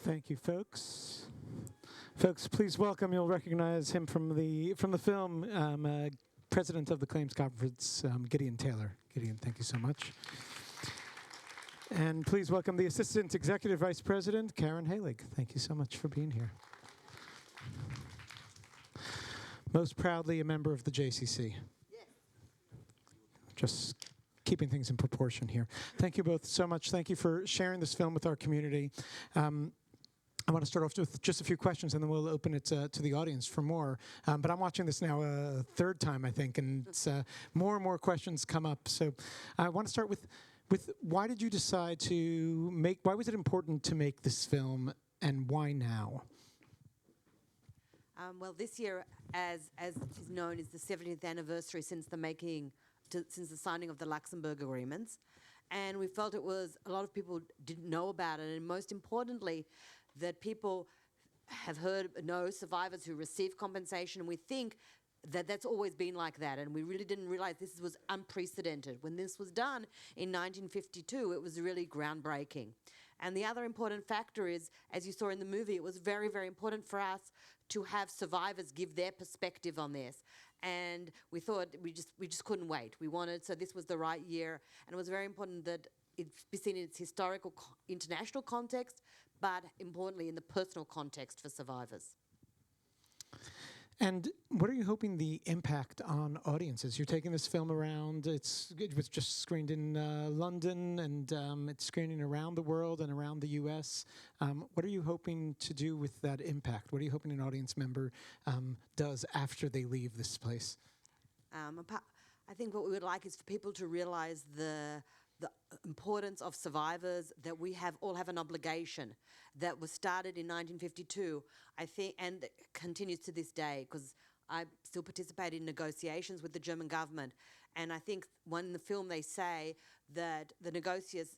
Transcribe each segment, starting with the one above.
Thank you, folks. Folks, please welcome. You'll recognize him from the film. President of the Claims Conference, Gideon Taylor. Gideon, thank you so much. And please welcome the Assistant Executive Vice President, Karen Heilig. Thank you so much for being here. Most proudly a member of the JCC. Yes. Just keeping things in proportion here. Thank you both so much. Thank you for sharing this film with our community. I want to start off with just a few questions, and then we'll open it to the audience for more. But I'm watching this now a third time, I think, and it's, more and more questions come up. So I want to start with why did you decide to why was it important to make this film, and why now? Well, this year, as is known, is the 70th anniversary since the signing of the Luxembourg agreements. And we felt it was, a lot of people didn't know about it, and most importantly, that people know survivors who receive compensation, and we think that that's always been like that, and we really didn't realize this was unprecedented. When this was done in 1952, it was really groundbreaking. And the other important factor is, as you saw in the movie, it was very, very important for us to have survivors give their perspective on this. And we thought we just couldn't wait. So this was the right year, and it was very important that it be seen in its historical international context, but importantly in the personal context for survivors. And what are you hoping the impact on audiences? You're taking this film around. It was just screened in London, and it's screening around the world and around the U.S. What are you hoping to do with that impact? What are you hoping an audience member does after they leave this place? I think what we would like is for people to realize the importance of survivors, that we all have an obligation that was started in 1952, I think, and continues to this day, because I still participate in negotiations with the German government. And I think in the film they say that the negotiators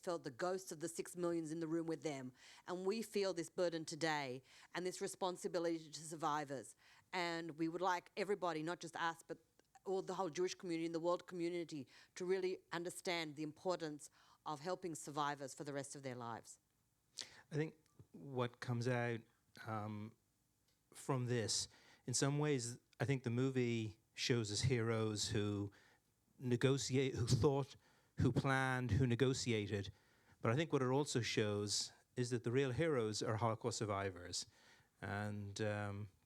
felt the ghosts of the 6 million in the room with them. And we feel this burden today and this responsibility to survivors. And we would like everybody, not just us, but the whole Jewish community and the world community, to really understand the importance of helping survivors for the rest of their lives. I think what comes out from this, in some ways, I think the movie shows us heroes who negotiate, who thought, who planned, who negotiated. But I think what it also shows is that the real heroes are Holocaust survivors. And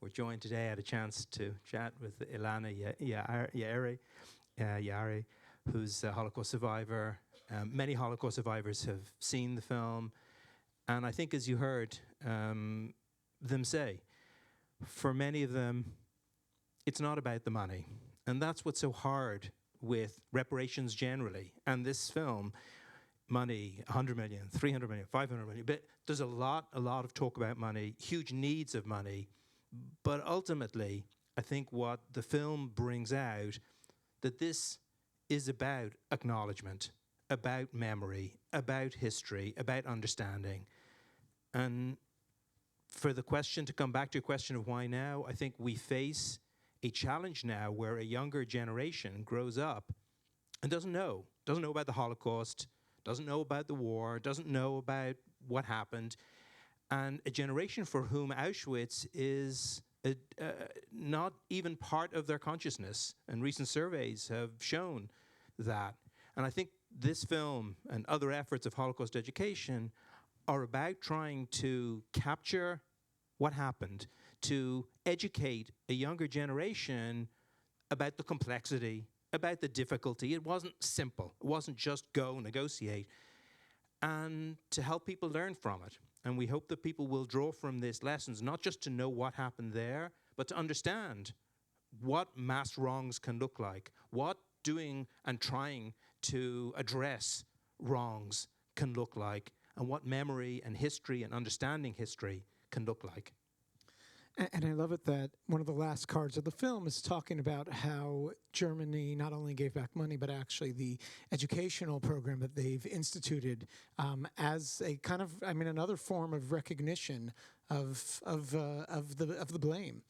we're joined today. I had a chance to chat with Ilana Yari, who's a Holocaust survivor. Many Holocaust survivors have seen the film. And I think, as you heard them say, for many of them, it's not about the money. And that's what's so hard with reparations generally. And this film, money, 100 million, 300 million, 500 million, but there's a lot of talk about money, huge needs of money. But ultimately, I think what the film brings out, that this is about acknowledgement, about memory, about history, about understanding. And for the question, to come back to your question of why now, I think we face a challenge now where a younger generation grows up and doesn't know about the Holocaust, doesn't know about the war, doesn't know about what happened, and a generation for whom Auschwitz is not even part of their consciousness. And recent surveys have shown that. And I think this film and other efforts of Holocaust education are about trying to capture what happened, to educate a younger generation about the complexity, about the difficulty. It wasn't simple. It wasn't just go negotiate. And to help people learn from it. And we hope that people will draw from this lessons, not just to know what happened there, but to understand what mass wrongs can look like, what doing and trying to address wrongs can look like, and what memory and history and understanding history can look like. And I love it that one of the last cards of the film is talking about how Germany not only gave back money, but actually the educational program that they've instituted as a kind of, another form of recognition of the blame.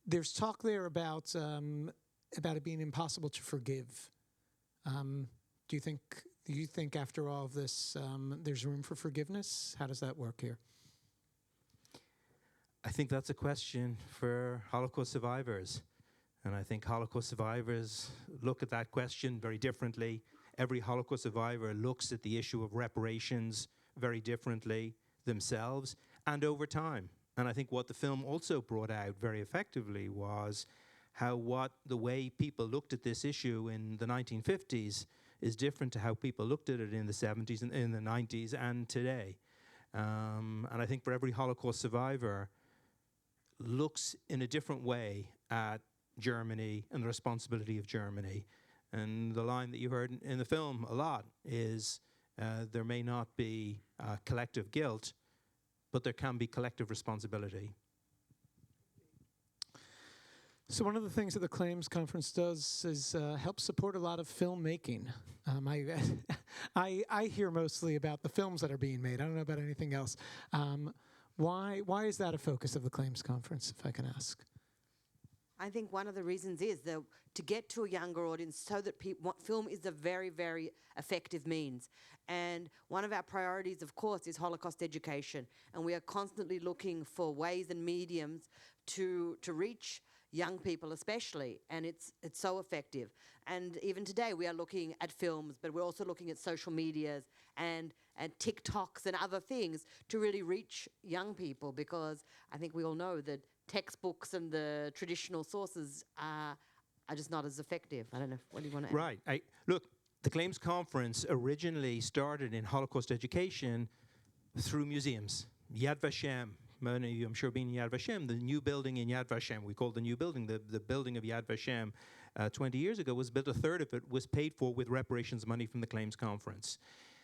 There's talk there about it being impossible to forgive. Do you think Do you think after all of this, there's room for forgiveness? How does that work here? I think that's a question for Holocaust survivors. And I think Holocaust survivors look at that question very differently. Every Holocaust survivor looks at the issue of reparations very differently themselves and over time. And I think what the film also brought out very effectively was how the way people looked at this issue in the 1950s is different to how people looked at it in the 70s and in the 90s and today. And I think for every Holocaust survivor looks in a different way at Germany and the responsibility of Germany. And the line that you heard in the film a lot is there may not be collective guilt, but there can be collective responsibility. So one of the things that the Claims Conference does is help support a lot of filmmaking. I hear mostly about the films that are being made. I don't know about anything else. Why is that a focus of the Claims Conference, if I can ask? I think one of the reasons is that to get to a younger audience so that film is a very, very effective means. And one of our priorities, of course, is Holocaust education. And we are constantly looking for ways and mediums to reach young people especially, and it's so effective. And even today we are looking at films, but we're also looking at social medias and TikToks and other things to really reach young people, because I think we all know that textbooks and the traditional sources are just not as effective. I don't know, what do you want to add? Right. Look, the Claims Conference originally started in Holocaust education through museums. Yad Vashem, many of you, I'm sure, being in Yad Vashem, the new building in Yad Vashem, we call the new building, the building of Yad Vashem 20 years ago was built, a third of it was paid for with reparations money from the Claims Conference.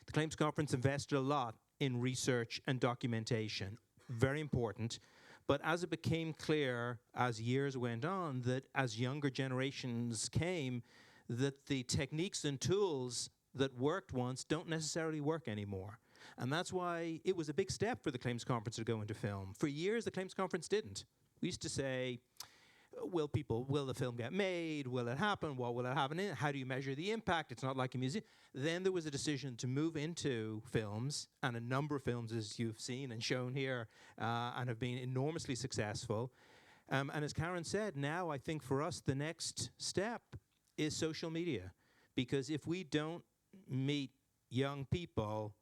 The Claims Conference invested a lot in research and documentation, very important. But as it became clear as years went on that as younger generations came, that the techniques and tools that worked once don't necessarily work anymore. And that's why it was a big step for the Claims Conference to go into film. For years, the Claims Conference didn't. We used to say, will the film get made? Will it happen? What will it happen in? How do you measure the impact? It's not like a museum. Then there was a decision to move into films, and a number of films, as you've seen and shown here, and have been enormously successful. And as Karen said, now I think for us the next step is social media. Because if we don't meet young people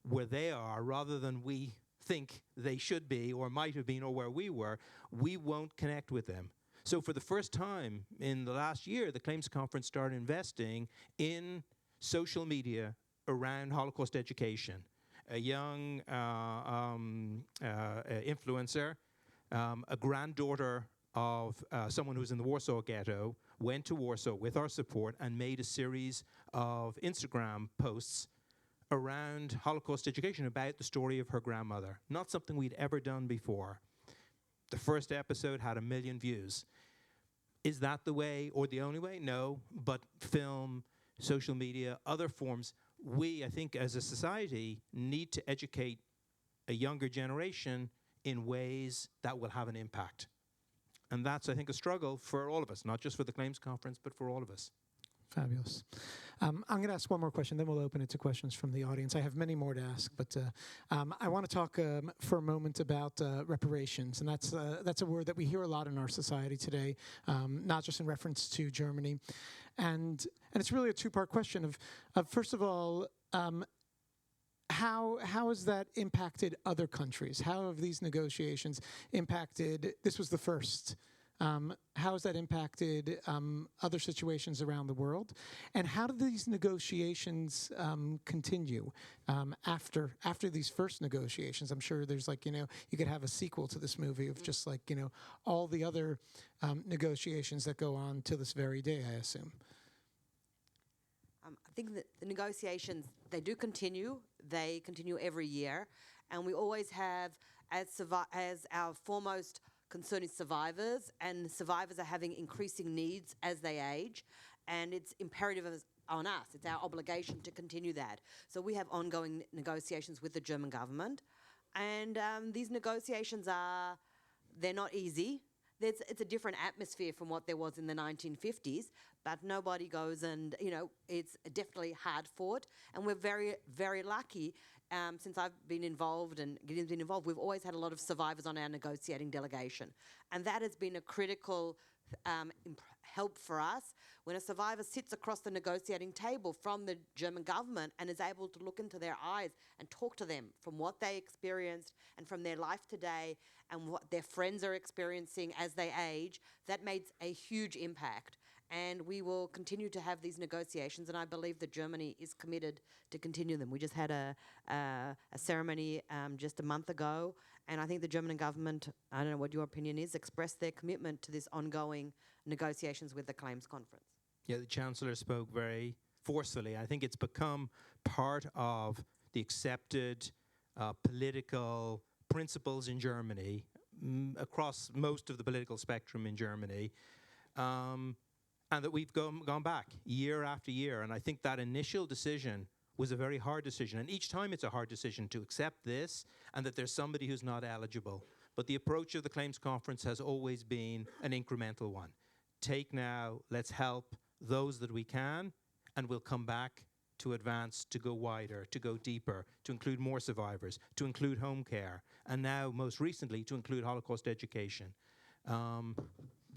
where they are, rather than we think they should be or might have been or where we were, we won't connect with them. So for the first time in the last year, the Claims Conference started investing in social media around Holocaust education. A young influencer, a granddaughter of someone who was in the Warsaw Ghetto, went to Warsaw with our support and made a series of Instagram posts around Holocaust education about the story of her grandmother. Not something we'd ever done before. The first episode had 1 million views. Is that the way or the only way? No, but film, social media, other forms, we, I think, as a society, need to educate a younger generation in ways that will have an impact. And that's, I think, a struggle for all of us, not just for the Claims Conference, but for all of us. Fabulous. I'm going to ask one more question, then we'll open it to questions from the audience. I have many more to ask, but I want to talk for a moment about reparations, and that's a word that we hear a lot in our society today, not just in reference to Germany, and it's really a two-part question of first of all, how has that impacted other countries? How have these negotiations impacted? This was the first. How has that impacted other situations around the world? And how do these negotiations continue after these first negotiations? I'm sure there's you could have a sequel to this movie of just all the other negotiations that go on to this very day, I assume. I think that the negotiations, they do continue. They continue every year. And we always have, as our foremost concern is survivors, and survivors are having increasing needs as they age, and it's imperative on us. It's our obligation to continue that. So we have ongoing negotiations with the German government, and these negotiations they're not easy. it's a different atmosphere from what there was in the 1950s, but nobody goes and, it's definitely hard fought. And we're very, very lucky. Since I've been involved and Gideon's been involved, we've always had a lot of survivors on our negotiating delegation. And that has been a critical help for us. When a survivor sits across the negotiating table from the German government and is able to look into their eyes and talk to them from what they experienced and from their life today and what their friends are experiencing as they age, that made a huge impact. And we will continue to have these negotiations, and I believe that Germany is committed to continue them. We just had a ceremony just a month ago, and I think the German government, I don't know what your opinion is, expressed their commitment to this ongoing negotiations with the claims conference. Yeah, the Chancellor spoke very forcefully. I think it's become part of the accepted political principles in Germany, across most of the political spectrum in Germany. And that we've gone back year after year. And I think that initial decision was a very hard decision. And each time it's a hard decision to accept this and that there's somebody who's not eligible. But the approach of the Claims Conference has always been an incremental one. Take now, let's help those that we can, and we'll come back to advance, to go wider, to go deeper, to include more survivors, to include home care, and now, most recently, to include Holocaust education.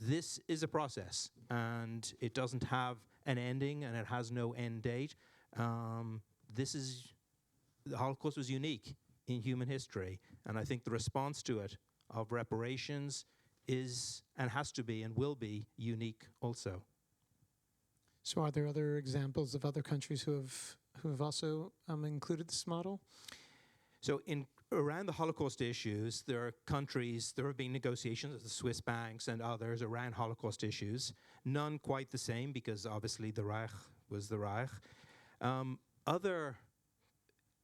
This is a process, and it doesn't have an ending, and it has no end date. The Holocaust was unique in human history, and I think the response to it of reparations is, and has to be, and will be unique also. So are there other examples of other countries who have also included this model? So around the Holocaust issues, there have been negotiations with the Swiss banks and others around Holocaust issues. None quite the same, because obviously the Reich was the Reich. Other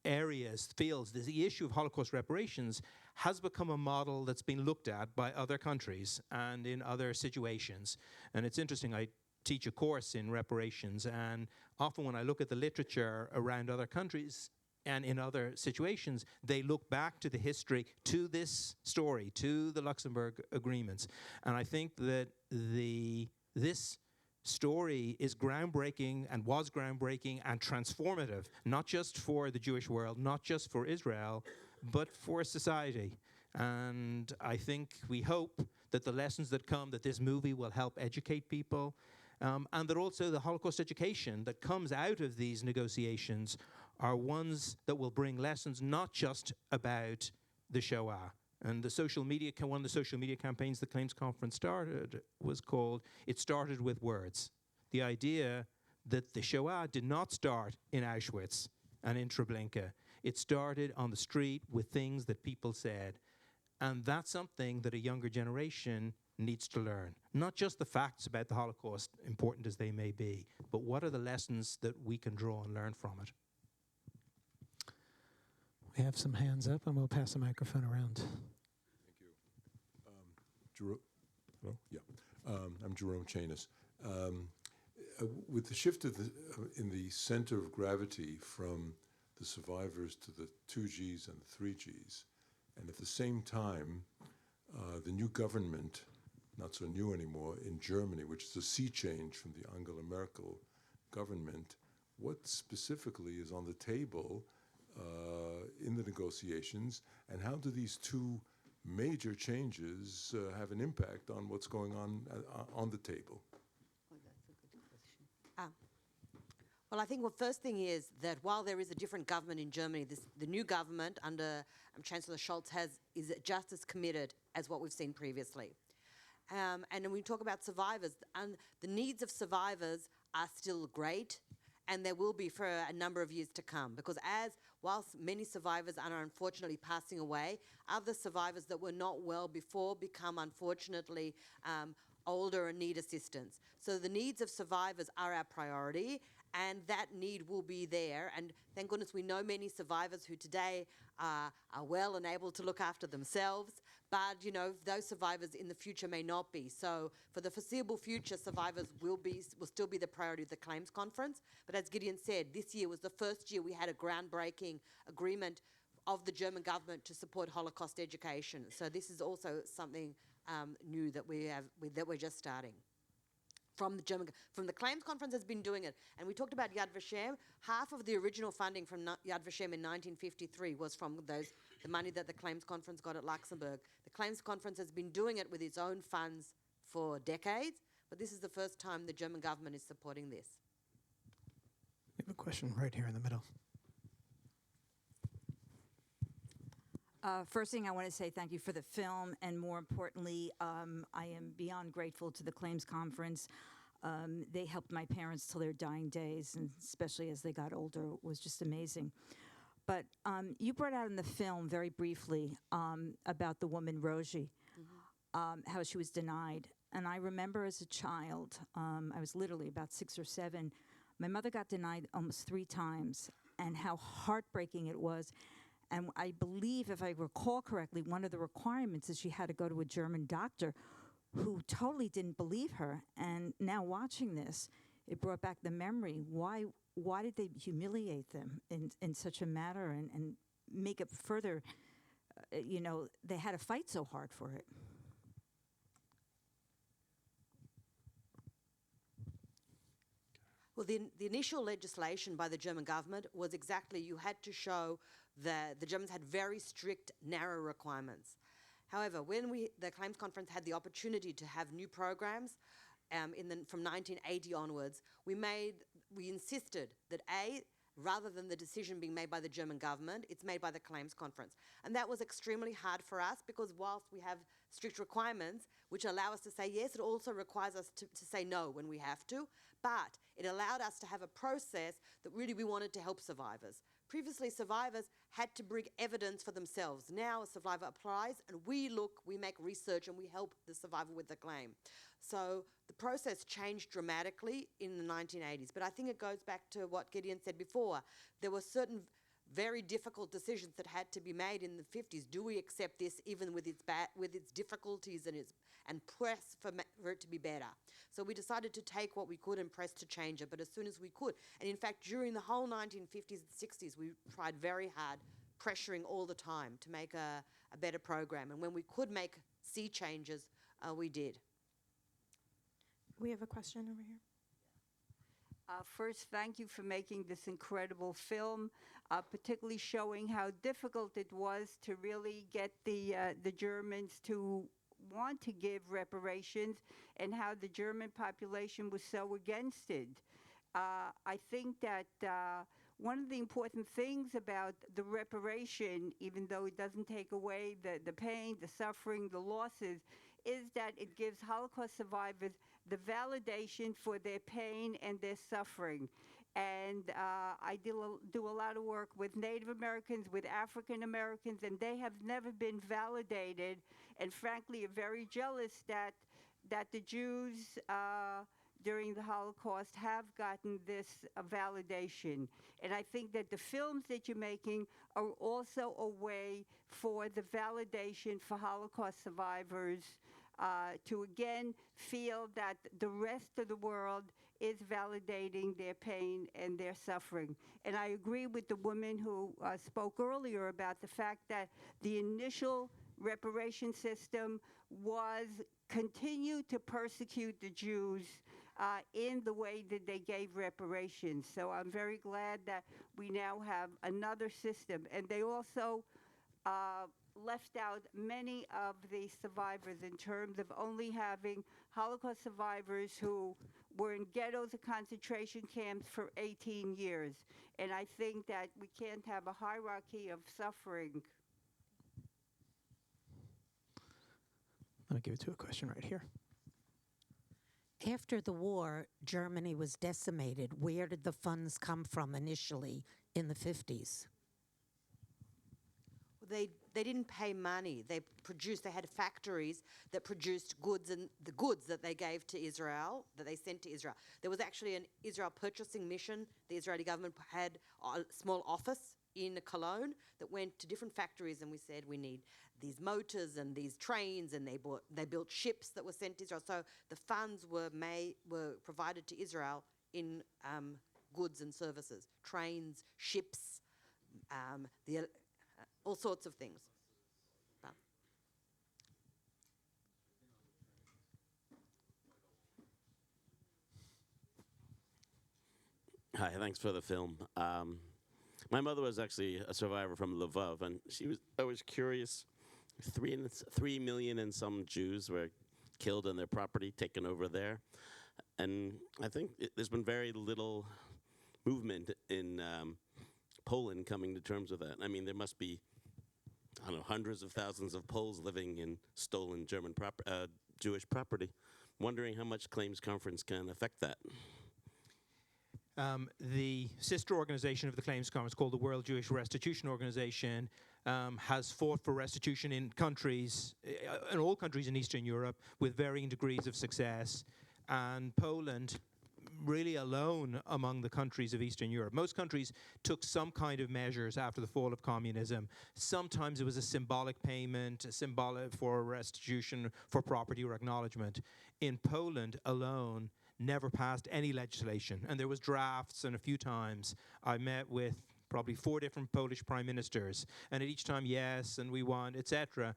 areas, fields, the issue of Holocaust reparations has become a model that's been looked at by other countries and in other situations. And it's interesting, I teach a course in reparations, and often when I look at the literature around other countries, and in other situations, they look back to the history, to this story, to the Luxembourg agreements. And I think that this story is groundbreaking and was groundbreaking and transformative, not just for the Jewish world, not just for Israel, but for society. And I think we hope that the lessons that come, that this movie will help educate people, and that also the Holocaust education that comes out of these negotiations are ones that will bring lessons not just about the Shoah. And the social media, one of the social media campaigns the Claims Conference started was called, It Started with Words. The idea that the Shoah did not start in Auschwitz and in Treblinka. It started on the street with things that people said. And that's something that a younger generation needs to learn. Not just the facts about the Holocaust, important as they may be, but what are the lessons that we can draw and learn from it? We have some hands up, and we'll pass the microphone around. Thank you. Hello? Yeah. I'm Jerome Chanis. With the shift of in the center of gravity from the survivors to the 2Gs and the 3Gs, and at the same time, the new government, not so new anymore, in Germany, which is a sea change from the Angela Merkel government, what specifically is on the table in the negotiations, and how do these two major changes have an impact on what's going on the table? Oh, that's a good question. Well, I think the first thing is that while there is a different government in Germany, the new government under Chancellor Scholz is just as committed as what we've seen previously. And when we talk about survivors, the needs of survivors are still great, and there will be for a number of years to come, because whilst many survivors are unfortunately passing away, other survivors that were not well before become unfortunately older and need assistance. So the needs of survivors are our priority, and that need will be there. And thank goodness we know many survivors who today are well and able to look after themselves, but those survivors in the future may not be. So for the foreseeable future, survivors will still be the priority of the Claims Conference. But as Gideon said, this year was the first year we had a groundbreaking agreement of the German government to support Holocaust education. So this is also something new that that we're just starting. From the claims conference has been doing it, and we talked about Yad Vashem. Half of the original funding from Yad Vashem in 1953 was from the money that the claims conference got at Luxembourg. The claims conference has been doing it with its own funds for decades, but this is the first time the German government is supporting this. We have a question right here in the middle. First thing I want to say thank you for the film, and more importantly, I am beyond grateful to the Claims Conference. They helped my parents till their dying days, and especially as they got older, it was just amazing. But you brought out in the film very briefly about the woman Rosie, how she was denied. And I remember as a child, I was literally about 6 or 7, my mother got denied almost 3 times, and how heartbreaking it was. And I believe, if I recall correctly, one of the requirements is she had to go to a German doctor who totally didn't believe her. And now watching this, it brought back the memory. Why did they humiliate them in such a manner and make it further, they had to fight so hard for it? Well, the initial legislation by the German government was exactly, you had to show that the Germans had very strict, narrow requirements. However, when the Claims Conference had the opportunity to have new programs from 1980 onwards, we insisted that rather than the decision being made by the German government, it's made by the Claims Conference. And that was extremely hard for us, because whilst we have strict requirements, which allow us to say yes, it also requires us to say no when we have to. But it allowed us to have a process that really we wanted to help survivors. Previously, survivors had to bring evidence for themselves. Now a survivor applies, and we make research, and we help the survivor with the claim. So the process changed dramatically in the 1980s. But I think it goes back to what Gideon said before. There were certain very difficult decisions that had to be made in the 50s. Do we accept this, even with its difficulties and press for it to be better? So we decided to take what we could and press to change it, but as soon as we could. And in fact, during the whole 1950s and 60s, we tried very hard, pressuring all the time to make a better program. And when we could make changes, we did. We have a question over here. First, thank you for making this incredible film, particularly showing how difficult it was to really get the Germans to want to give reparations, and how the German population was so against it. I think that one of the important things about the reparation, even though it doesn't take away the pain, the suffering, the losses, is that it gives Holocaust survivors the validation for their pain and their suffering. And I do a lot of work with Native Americans, with African Americans, and they have never been validated, and frankly are very jealous that the Jews during the Holocaust have gotten this validation. And I think that the films that you're making are also a way for the validation for Holocaust survivors to again feel that the rest of the world is validating their pain and their suffering. And I agree with the woman who spoke earlier about the fact that the initial reparation system was continued to persecute the Jews in the way that they gave reparations. So I'm very glad that we now have another system. And they also left out many of the survivors in terms of only having Holocaust survivors who were in ghettos or concentration camps for 18 years. And I think that we can't have a hierarchy of suffering. I'll give it to a question right here. After the war, Germany was decimated. Where did the funds come from initially in the 50s? They didn't pay money. They had factories that produced goods, and the goods that they gave to Israel, that they sent to Israel. There was actually an Israel purchasing mission. The Israeli government had a small office in Cologne that went to different factories, and we said, we need these motors and these trains, and they built ships that were sent to Israel. So the funds were provided to Israel in goods and services, trains, ships, all sorts of things. Hi, thanks for the film. My mother was actually a survivor from Lvov, and she was always curious. 3 million and some Jews were killed and their property taken over there. And I think there's been very little movement in Poland coming to terms with that. I mean, there must be, I don't know, hundreds of thousands of Poles living in stolen German Jewish property. Wondering how much Claims Conference can affect that. The sister organization of the Claims Conference, called the World Jewish Restitution Organization, has fought for restitution in countries, in all countries in Eastern Europe, with varying degrees of success. And Poland, really alone among the countries of Eastern Europe. Most countries took some kind of measures after the fall of communism. Sometimes it was a symbolic payment, a symbolic for restitution for property or acknowledgement. In Poland alone, never passed any legislation. And there was drafts, and a few times I met with probably 4 different Polish prime ministers. And at each time, yes, and we want, etc.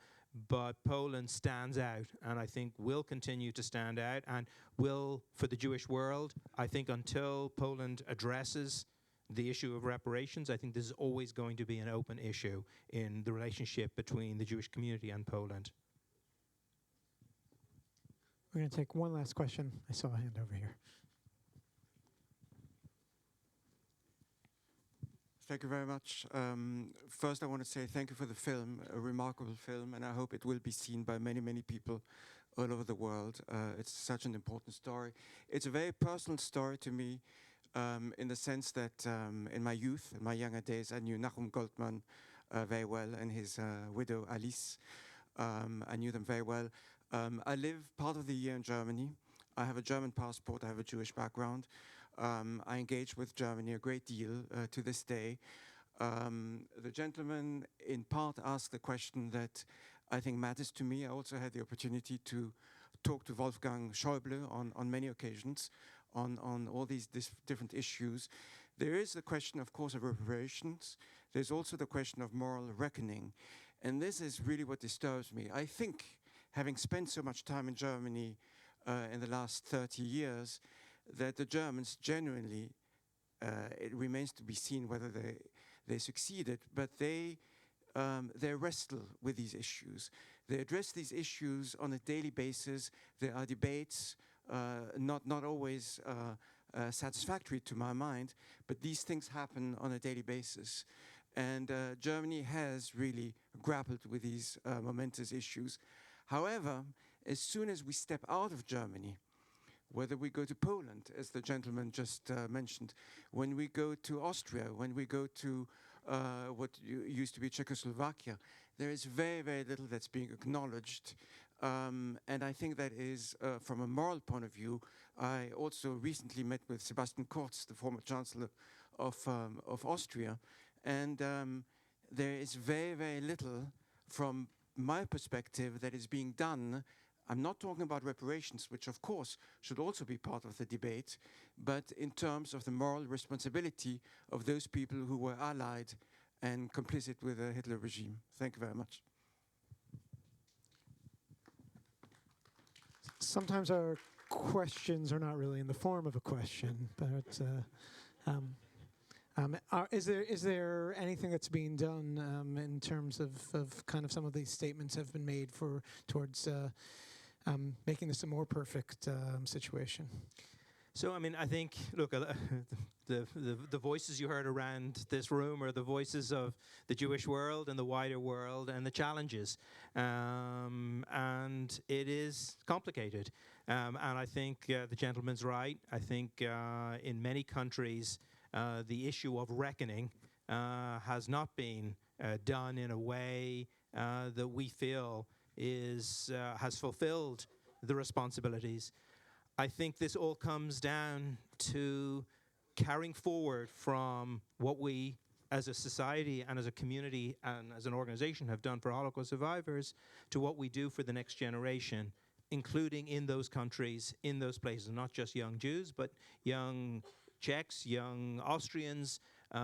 But Poland stands out, and I think will continue to stand out, and will, for the Jewish world, I think until Poland addresses the issue of reparations, I think this is always going to be an open issue in the relationship between the Jewish community and Poland. We're going to take one last question. I saw a hand over here. Thank you very much. First, I want to say thank you for the film, a remarkable film, and I hope it will be seen by many, many people all over the world. It's such an important story. It's a very personal story to me, in the sense that in my youth, in my younger days, I knew Nachum Goldman very well and his widow Alice. I knew them very well. I live part of the year in Germany. I have a German passport. I have a Jewish background. I engage with Germany a great deal to this day. The gentleman in part asked the question that I think matters to me. I also had the opportunity to talk to Wolfgang Schäuble on many occasions on all these different issues. There is the question, of course, of reparations. There's also the question of moral reckoning. And this is really what disturbs me. I think, having spent so much time in Germany in the last 30 years, that the Germans genuinely, it remains to be seen whether they succeeded, but they wrestle with these issues. They address these issues on a daily basis. There are debates, not always satisfactory to my mind, but these things happen on a daily basis. And Germany has really grappled with these momentous issues. However, as soon as we step out of Germany, whether we go to Poland, as the gentleman just mentioned, when we go to Austria, when we go to what used to be Czechoslovakia, there is very, very little that's being acknowledged. And I think that is, from a moral point of view, I also recently met with Sebastian Kurz, the former Chancellor of Austria, and there is very, very little from my perspective that is being done. I'm not talking about reparations, which of course should also be part of the debate, but in terms of the moral responsibility of those people who were allied and complicit with the Hitler regime. Thank you very much. Sometimes our questions are not really in the form of a question, but is there anything that's being done in terms of kind of some of these statements have been made towards making this a more perfect situation? So, I mean, I think, look, the voices you heard around this room are the voices of the Jewish world and the wider world and the challenges. And it is complicated. And I think the gentleman's right. I think in many countries, the issue of reckoning has not been done in a way that we feel has fulfilled the responsibilities. I think this all comes down to carrying forward from what we as a society and as a community and as an organization have done for Holocaust survivors to what we do for the next generation, including in those countries, in those places, not just young Jews, but young Czechs, young Austrians,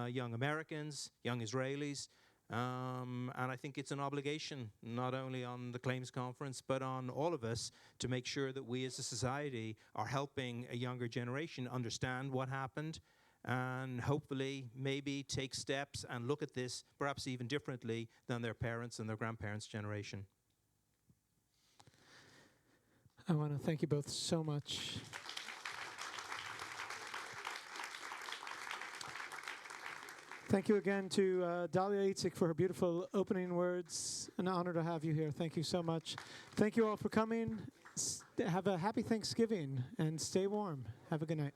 young Americans, young Israelis. And I think it's an obligation, not only on the Claims Conference, but on all of us to make sure that we as a society are helping a younger generation understand what happened and hopefully maybe take steps and look at this perhaps even differently than their parents and their grandparents' generation. I want to thank you both so much. Thank you again to Dalia Itzik for her beautiful opening words. An honor to have you here. Thank you so much. Thank you all for coming. Have a happy Thanksgiving and stay warm. Have a good night.